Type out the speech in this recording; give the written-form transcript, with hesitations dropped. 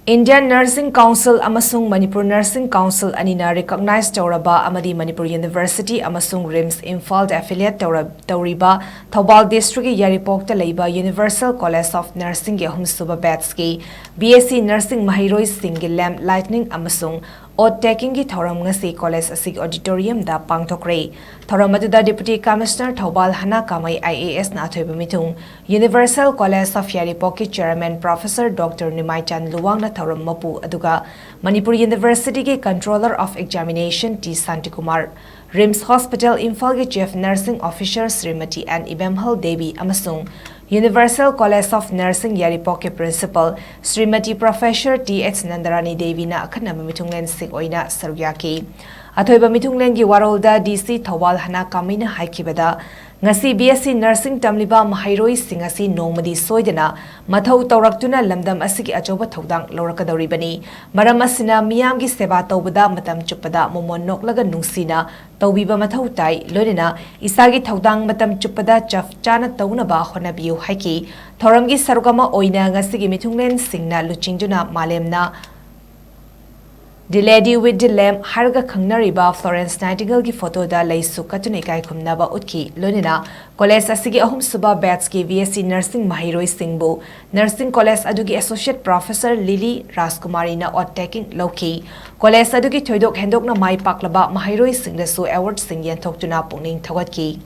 Indian Nursing Council Amasung Manipur Nursing Council Anina recognized Touraba Amadi Manipur University Amasung RIMS Imphal affiliate Touraba Toubal District Yaripok Laiba Universal College of Nursing Yahumsuba Batski BSc Nursing Mahiroi Single Lamp Lightning Amasung Odd taking it Thoram Ngasi College Asig Auditorium da Pangtokre. Thoramadu Deputy Commissioner Toubal Hana Kamai IAS Nathoibamitung, Universal College of Yaripoki Chairman Professor Dr. Nimai Chan Luwang na Thoram Mapu Aduga, Manipur University ke Controller of Examination T. Santikumar, RIMS Hospital Imphal ke Chief Nursing Officer Srimati and Ibemhal Devi Amasung, Universal College of Nursing Yaripoke Principal Srimati Professor T.H. Nandarani Devi na akhanaba mitunglen sing oina sarugyaki. Athoiba mitunglen gi warolda DC Thawal Hana Kamina haikibada ngasi BSc Nursing tamliba mahairoi singasi nongmadi soidana mathau tawraktuna lamdam asigi achoba thodang laurakadoribani maram asina miyam gi seba tawbada matam chupada momon noklaga nungsina tawbiba mathau tai loinena isagi thodang matam chupada chaf chana tawnaba honabiu haiki thoramgi sarugama oina ngasigi mitunglen singna luchingjuna malemna The Lady with the Lamp Harga Kangnariba Florence Nightingale ki photo da laisu katune kai khumnaba utki lonina college asigi ahum suba batch ki VSc Nursing Mahiroi Singbu Nursing College adugi Associate Professor Lily Raskumari na odd taking loki college adugi thoidok hendok na mai paklaba Mahiroi Singdasu award singyan thoktuna pungning thawatki